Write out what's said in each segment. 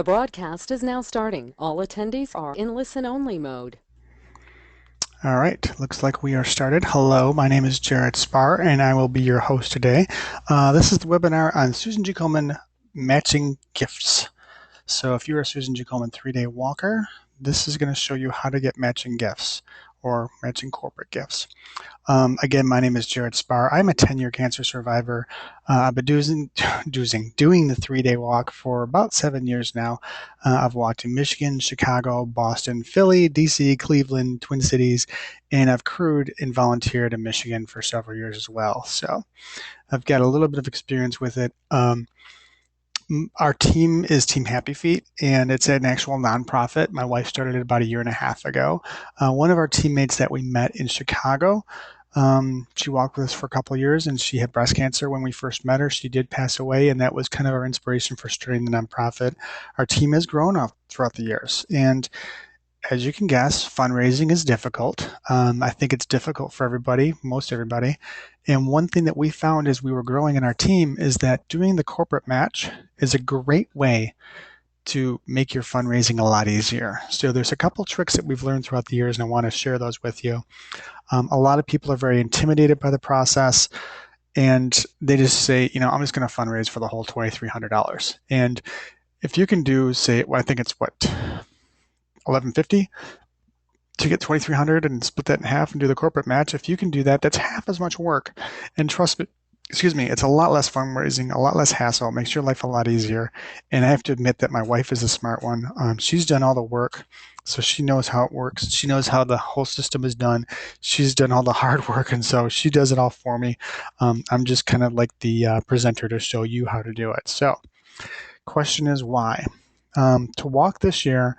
The broadcast is now starting. All attendees are in listen-only mode. All right, looks like we are started. Hello, my name is Jared Sparr, and I will be your host today. This is the webinar on Susan G. Komen matching gifts. So if you're a Susan G. Komen 3-day walker, this is going to show you how to get matching gifts or matching corporate gifts. Again, my name is Jared Sparr. I'm a 10-year cancer survivor. I've been doing the 3-day walk for about 7 years now. I've walked in Michigan, Chicago, Boston, Philly, DC, Cleveland, Twin Cities, and I've crewed and volunteered in Michigan for several years as well. So I've got a little bit of experience with it. Our team is Team Happy Feet, and it's an actual nonprofit. My wife started it about a year and a half ago. One of our teammates that we met in Chicago, she walked with us for a couple of years, and she had breast cancer when we first met her. She did pass away, and that was kind of our inspiration for starting the nonprofit. Our team has grown up throughout the years, and as you can guess, fundraising is difficult. I think it's difficult for everybody, most everybody. And one thing that we found as we were growing in our team is that doing the corporate match is a great way to make your fundraising a lot easier. So there's a couple tricks that we've learned throughout the years, and I want to share those with you. A lot of people are very intimidated by the process, and they just say, I'm just going to fundraise for the whole $2,300. And if you can do, say, I think it's $1,150 to get 2,300 and split that in half and do the corporate match. If you can do that, that's half as much work. And trust me, it's a lot less fundraising, a lot less hassle. It makes your life a lot easier. And I have to admit that my wife is a smart one. She's done all the work, so she knows how it works. She knows how the whole system is done. She's done all the hard work, and so she does it all for me. I'm just kind of like the presenter to show you how to do it. So, question is why? To walk this year,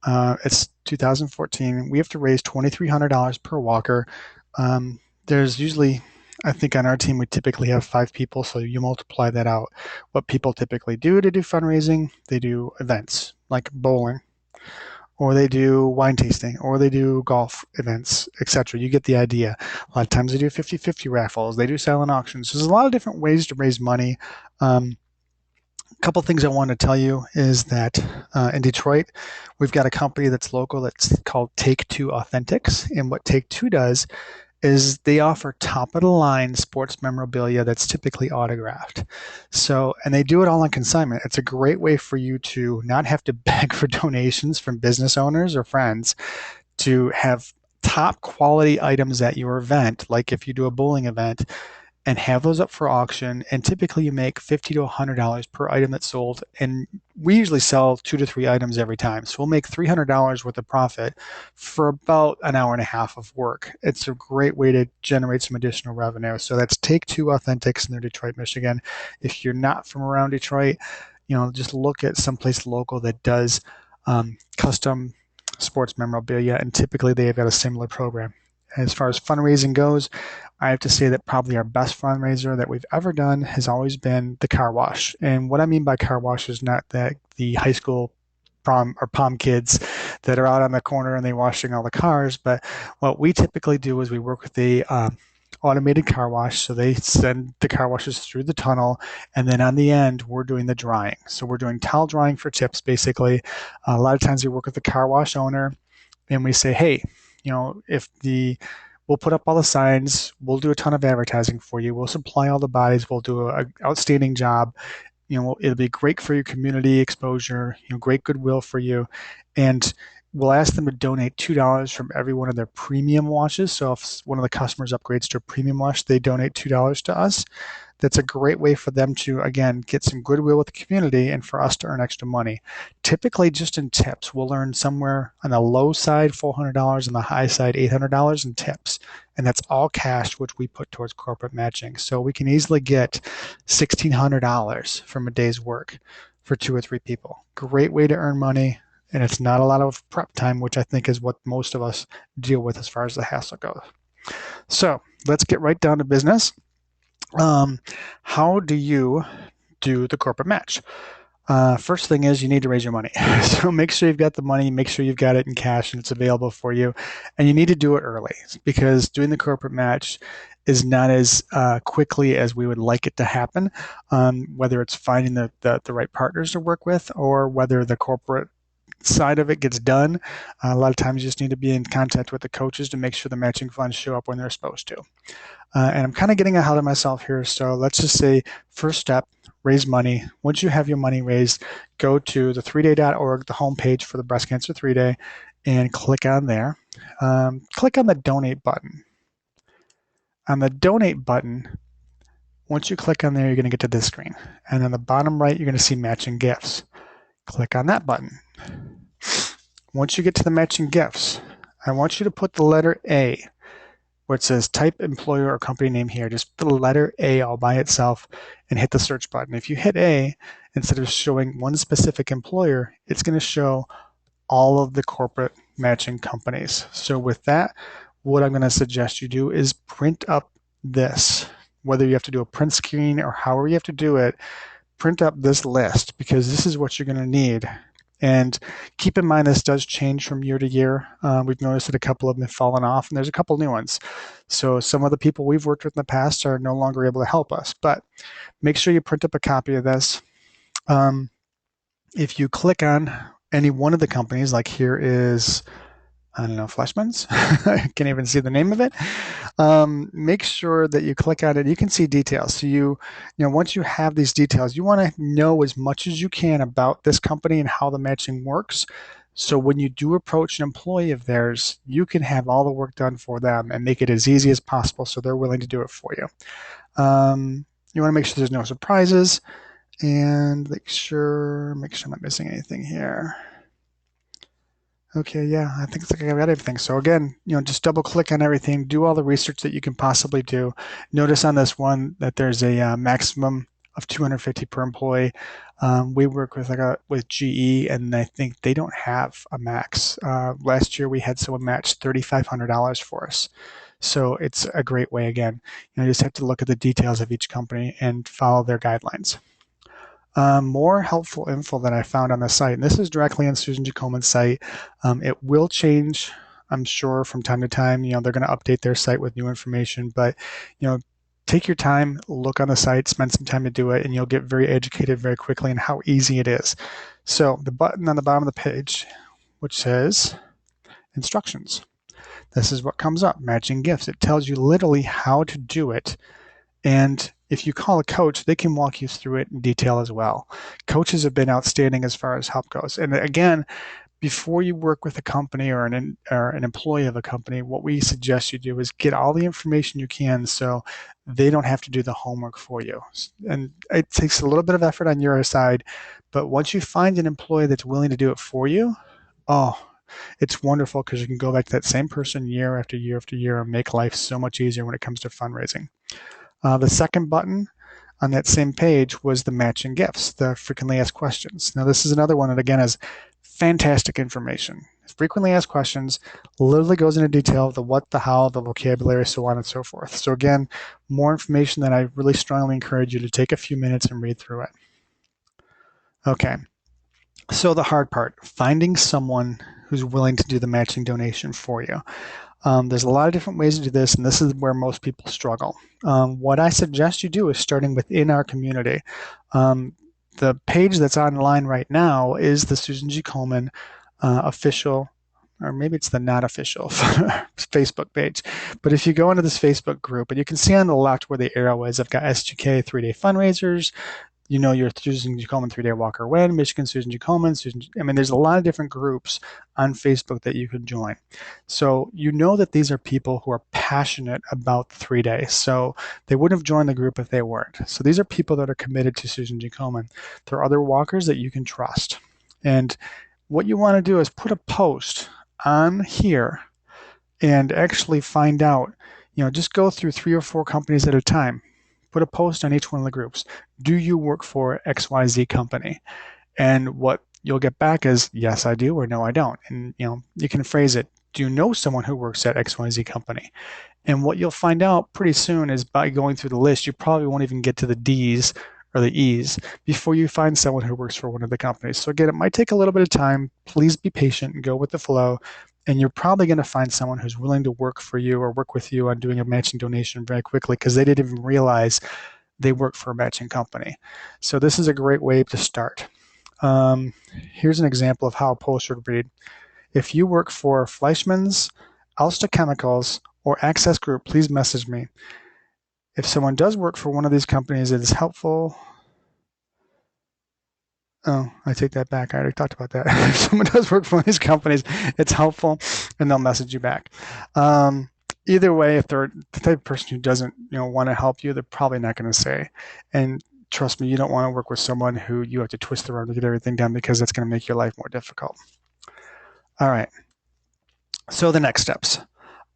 it's 2014. We have to raise $2,300 per walker. There's usually, I think on our team, we typically have 5 people, so you multiply that out. What people typically do to do fundraising, they do events like bowling, or they do wine tasting, or they do golf events, etc. You get the idea. A lot of times they do 50-50 raffles. They do silent auctions. There's a lot of different ways to raise money. Couple things I want to tell you is that in Detroit, we've got a company that's local that's called Take Two Authentics. And what Take Two does is they offer top of the line sports memorabilia that's typically autographed. So, and they do it all on consignment. It's a great way for you to not have to beg for donations from business owners or friends, to have top quality items at your event, like if you do a bowling event, and have those up for auction. And typically you make $50 to $100 per item that's sold. And we usually sell 2 to 3 items every time. So we'll make $300 worth of profit for about an hour and a half of work. It's a great way to generate some additional revenue. So that's Take Two Authentics in Detroit, Michigan. If you're not from around Detroit, just look at someplace local that does custom sports memorabilia, and typically they've got a similar program. As far as fundraising goes, I have to say that probably our best fundraiser that we've ever done has always been the car wash. And what I mean by car wash is not that the high school prom kids that are out on the corner and they're washing all the cars, but what we typically do is we work with the automated car wash. So they send the car washes through the tunnel, and then on the end, we're doing the drying. So we're doing towel drying for tips, basically. A lot of times we work with the car wash owner, and we say, hey, we'll put up all the signs, we'll do a ton of advertising for you, we'll supply all the bodies, we'll do an outstanding job. It'll be great for your community exposure, great goodwill for you. And we'll ask them to donate $2 from every one of their premium washes. So if one of the customers upgrades to a premium wash, they donate $2 to us. That's a great way for them to, again, get some goodwill with the community and for us to earn extra money. Typically, just in tips, we'll earn somewhere on the low side $400, on the high side $800 in tips. And that's all cash, which we put towards corporate matching. So we can easily get $1,600 from a day's work for 2 or 3 people. Great way to earn money. And it's not a lot of prep time, which I think is what most of us deal with as far as the hassle goes. So let's get right down to business. How do you do the corporate match? First thing is you need to raise your money. So make sure you've got the money, make sure you've got it in cash and it's available for you. And you need to do it early because doing the corporate match is not as quickly as we would like it to happen, whether it's finding the right partners to work with or whether the corporate side of it gets done. A lot of times you just need to be in contact with the coaches to make sure the matching funds show up when they're supposed to. And I'm kind of getting ahead of myself here. So let's just say first step, raise money. Once you have your money raised, go to the 3day.org, the homepage for the Breast Cancer 3-Day, and click on there. Click on the donate button. On the donate button, once you click on there, you're going to get to this screen. And on the bottom right, you're going to see matching gifts. Click on that button. Once you get to the matching gifts, I want you to put the letter A where it says type employer or company name here. Just put the letter A all by itself and hit the search button. If you hit A, instead of showing one specific employer, it's going to show all of the corporate matching companies. So with that, what I'm going to suggest you do is print up this. Whether you have to do a print screen or however you have to do it, print up this list because this is what you're going to need. And keep in mind, this does change from year to year. We've noticed that a couple of them have fallen off, and there's a couple new ones. So some of the people we've worked with in the past are no longer able to help us. But make sure you print up a copy of this. If you click on any one of the companies, like here is, I don't know, Fleshman's. I can't even see the name of it. Make sure that you click on it. You can see details. So once you have these details, you want to know as much as you can about this company and how the matching works. So when you do approach an employee of theirs, you can have all the work done for them and make it as easy as possible so they're willing to do it for you. You want to make sure there's no surprises and make sure I'm not missing anything here. Okay, yeah, I think it's like I've got everything. So again, just double click on everything, do all the research that you can possibly do. Notice on this one that there's a maximum of 250 per employee. We work with GE, and I think they don't have a max. Last year we had someone match $3,500 for us. So it's a great way. Again, you just have to look at the details of each company and follow their guidelines. More helpful info that I found on the site, and this is directly on Susan G. Komen's site. It will change, I'm sure, from time to time. They're going to update their site with new information, but take your time, look on the site, spend some time to do it, and you'll get very educated very quickly on how easy it is. So the button on the bottom of the page, which says instructions, this is what comes up, matching gifts. It tells you literally how to do it. And if you call a coach, they can walk you through it in detail as well. Coaches have been outstanding as far as help goes. And again, before you work with a company or an employee of a company, what we suggest you do is get all the information you can so they don't have to do the homework for you. And it takes a little bit of effort on your side, but once you find an employee that's willing to do it for you, it's wonderful because you can go back to that same person year after year after year and make life so much easier when it comes to fundraising. The second button on that same page was the matching gifts, the frequently asked questions. Now this is another one that again has fantastic information. Frequently asked questions literally goes into detail of the what, the how, the vocabulary, so on and so forth. So again, more information that I really strongly encourage you to take a few minutes and read through it. Okay, so the hard part, finding someone who's willing to do the matching donation for you. There's a lot of different ways to do this, and this is where most people struggle. What I suggest you do is starting within our community. The page that's online right now is the Susan G. Komen official, or maybe it's the not official Facebook page. But if you go into this Facebook group, and you can see on the left where the arrow is, I've got SGK 3-Day fundraisers, your Susan G. Komen 3-Day Walker Win, Michigan Susan G. Komen, there's a lot of different groups on Facebook that you can join. So that these are people who are passionate about the 3-Day. So they wouldn't have joined the group if they weren't. So these are people that are committed to Susan G. Komen. There are other walkers that you can trust. And what you want to do is put a post on here and actually find out, just go through 3 or 4 companies at a time. Put a post on each one of the groups. Do you work for XYZ company? And what you'll get back is, yes, I do, or no, I don't. And you can phrase it, do you know someone who works at XYZ company? And what you'll find out pretty soon is by going through the list, you probably won't even get to the D's or the E's before you find someone who works for one of the companies. So again, it might take a little bit of time. Please be patient and go with the flow. And you're probably going to find someone who's willing to work for you or work with you on doing a matching donation very quickly because they didn't even realize they work for a matching company. So this is a great way to start. Here's an example of how a post would read. If you work for Fleischmann's, Alsta Chemicals, or Access Group, please message me. If someone does work for one of these companies, it is helpful. Oh, I take that back. I already talked about that. If someone does work for one of these companies, it's helpful, and they'll message you back. Either way, if they're the type of person who doesn't, want to help you, they're probably not going to say. And trust me, you don't want to work with someone who you have to twist around to get everything done because that's going to make your life more difficult. All right. So the next steps.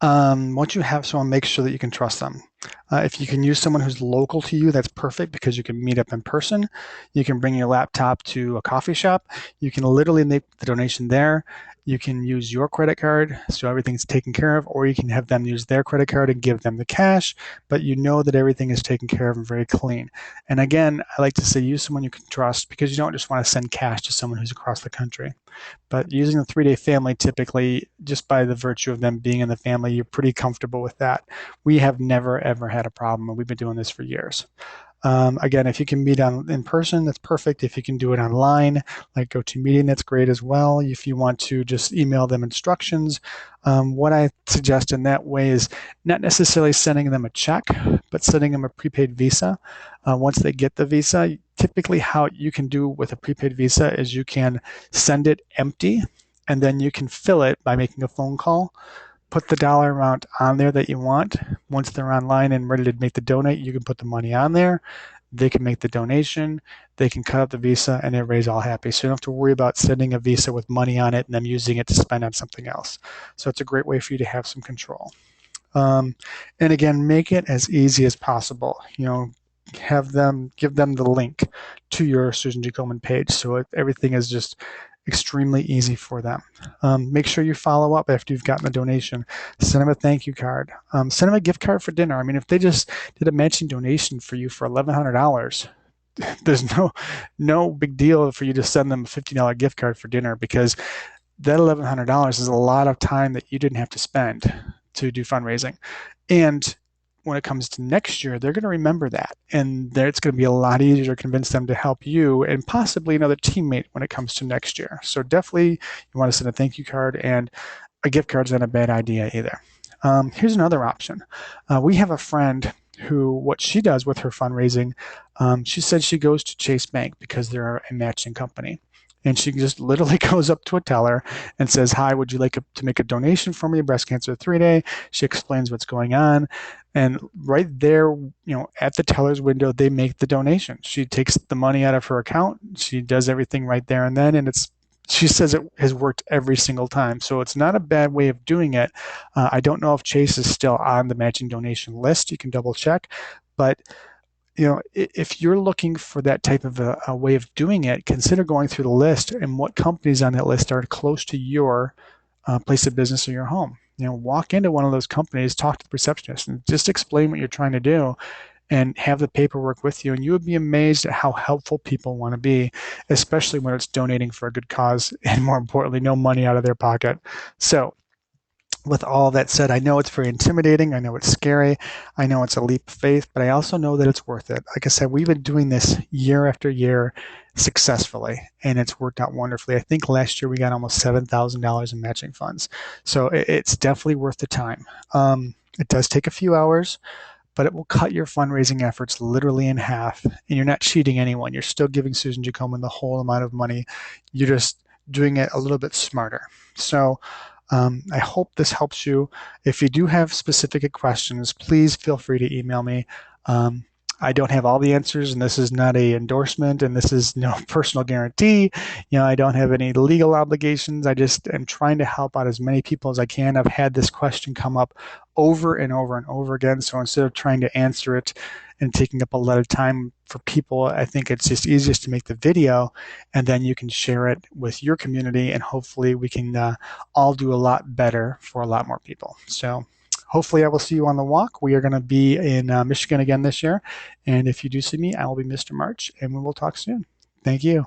Once you have someone, make sure that you can trust them. If you can use someone who's local to you, that's perfect because you can meet up in person. You can bring your laptop to a coffee shop. You can literally make the donation there. You can use your credit card so everything's taken care of, or you can have them use their credit card and give them the cash, but you know that everything is taken care of and very clean. And again, I like to say use someone you can trust because you don't just want to send cash to someone who's across the country. But using the 3-day family, typically, just by the virtue of them being in the family, you're pretty comfortable with that. We have never, ever had a problem, and we've been doing this for years. Again, if you can meet in person, that's perfect. If you can do it online, like GoToMeeting, that's great as well. If you want to just email them instructions, what I suggest in that way is not necessarily sending them a check, but sending them a prepaid Visa. Once they get the Visa, typically how you can do with a prepaid Visa is you can send it empty, and then you can fill it by making a phone call. Put the dollar amount on there that you want. Once they're online and ready to make the donate, you can put the money on there. They can make the donation. They can cut out the Visa, and everybody's all happy. So you don't have to worry about sending a Visa with money on it and them using it to spend on something else. So it's a great way for you to have some control. And again, make it as easy as possible. Give them the link to your Susan G. Komen page so everything is just extremely easy for them. Make sure you follow up after you've gotten the donation. Send them a thank you card. Send them a gift card for dinner. I mean, if they just did a matching donation for you for $1,100, there's no big deal for you to send them a $50 gift card for dinner because that $1,100 is a lot of time that you didn't have to spend to do fundraising. And when it comes to next year, they're going to remember that. And it's going to be a lot easier to convince them to help you and possibly another teammate when it comes to next year. So definitely you want to send a thank you card, and a gift card's not a bad idea either. Here's another option. We have a friend who, what she does with her fundraising, she said she goes to Chase Bank because they're a matching company. And she just literally goes up to a teller and says, "Hi, would you like to make a donation for me, breast cancer 3-day?" She explains what's going on. And right there, at the teller's window, they make the donation. She takes the money out of her account. She does everything right there and then. And she says it has worked every single time. So it's not a bad way of doing it. I don't know if Chase is still on the matching donation list. You can double check. But if you're looking for that type of a way of doing it, consider going through the list and what companies on that list are close to your place of business or your home. Walk into one of those companies, talk to the receptionist, and just explain what you're trying to do and have the paperwork with you. And you would be amazed at how helpful people want to be, especially when it's donating for a good cause and, more importantly, no money out of their pocket. So with all that said, I know it's very intimidating. I know it's scary. I know it's a leap of faith, but I also know that it's worth it. Like I said, we've been doing this year after year successfully, and it's worked out wonderfully. I think last year we got almost $7,000 in matching funds. So it's definitely worth the time. It does take a few hours, but it will cut your fundraising efforts literally in half. And you're not cheating anyone. You're still giving Susan G. Komen the whole amount of money. You're just doing it a little bit smarter. So I hope this helps you. If you do have specific questions, please feel free to email me. I don't have all the answers, and this is not a endorsement, and this is no personal guarantee. I don't have any legal obligations. I just am trying to help out as many people as I can. I've had this question come up over and over and over again, so instead of trying to answer it and taking up a lot of time for people, I think it's just easiest to make the video, and then you can share it with your community, and hopefully we can all do a lot better for a lot more people. So hopefully I will see you on the walk. We are going to be in Michigan again this year. And if you do see me, I will be Mr. March, and we will talk soon. Thank you.